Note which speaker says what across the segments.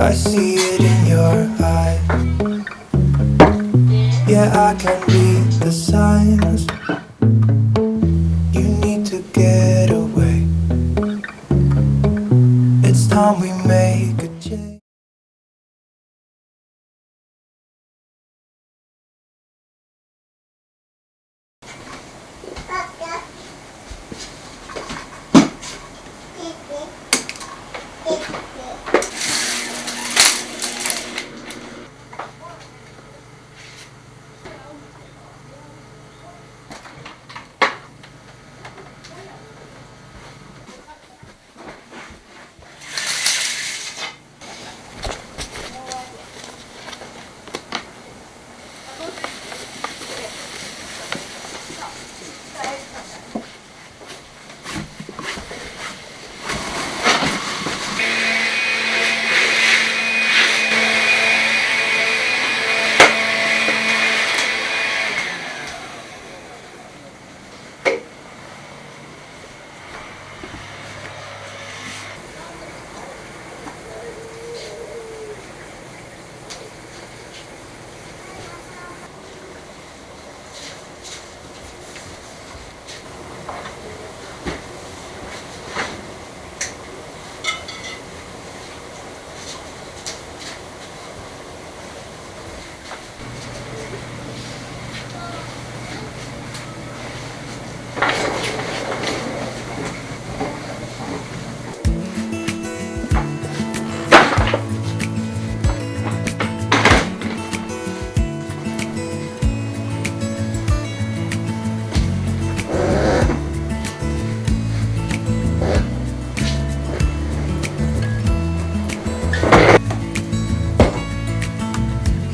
Speaker 1: I see it in your eyes. Yeah, I can read the signs. You need to get away. It's time we make a change.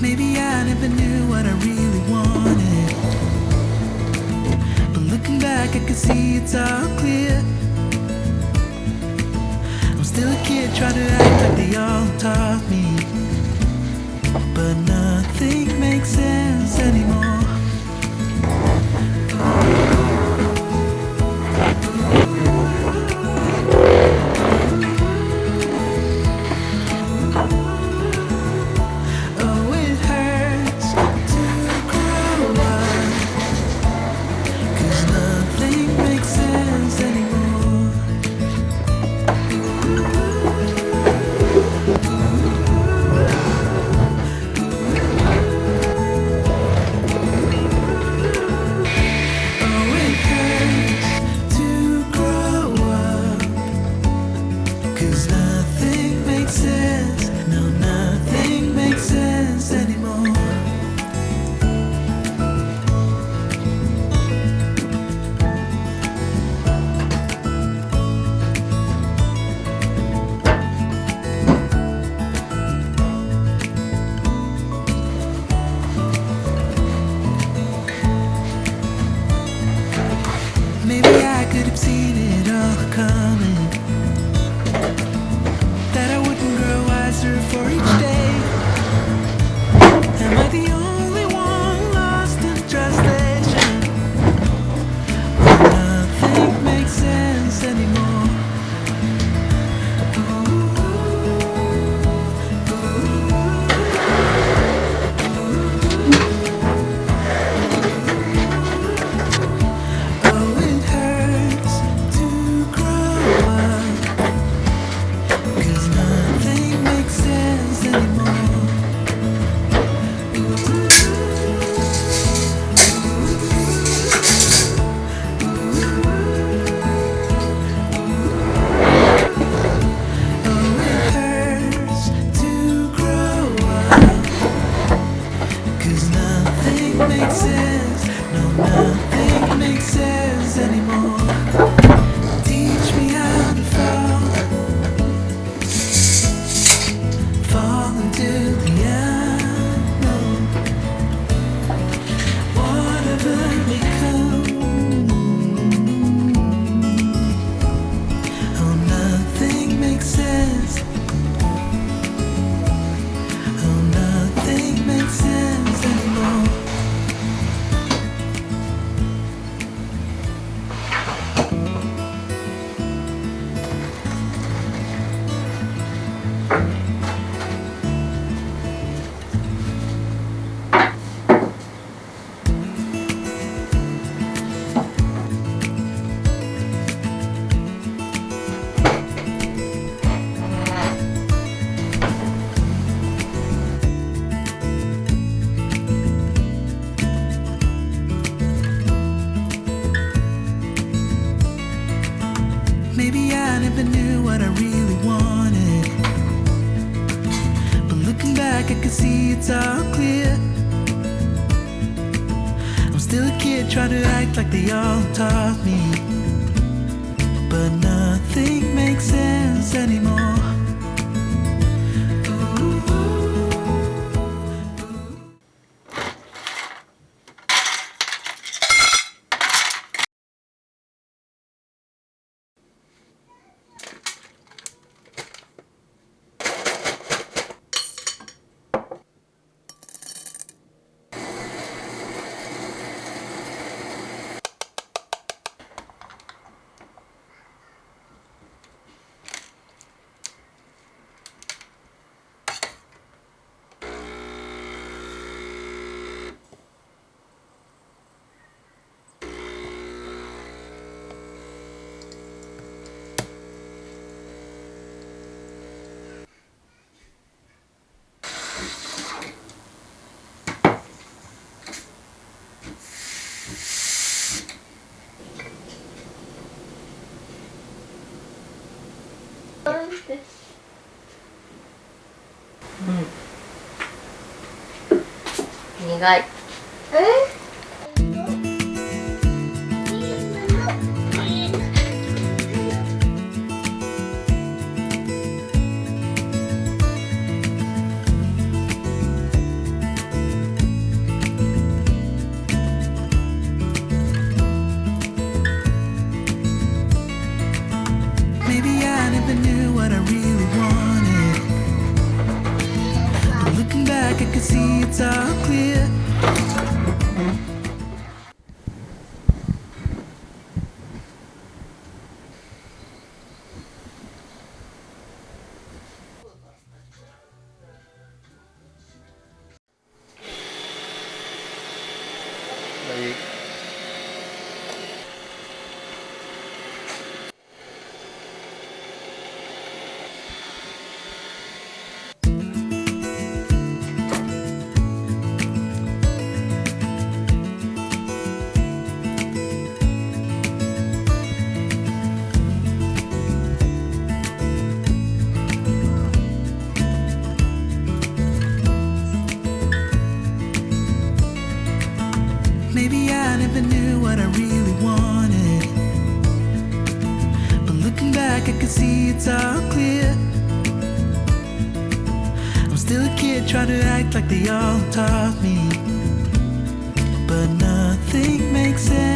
Speaker 2: Maybe I never knew what I really wanted, but looking back I can see it's all clear. I'm still a kid trying to act like they all taught me, but nothing makes sense anymore. Oh, it hurts to grow up, 'cause nothing makes sense anymore. Oh, see it's all clear. I'm still a kid trying to act like they all taught me, but nothing makes sense anymore.
Speaker 3: 苦い。
Speaker 2: Maybe I never knew what I really wanted, but looking back I can see it's all clear. Maybe I never knew what I really wanted, but looking back I can see it's all clear. I'm still a kid trying to act like they all taught me, but nothing makes sense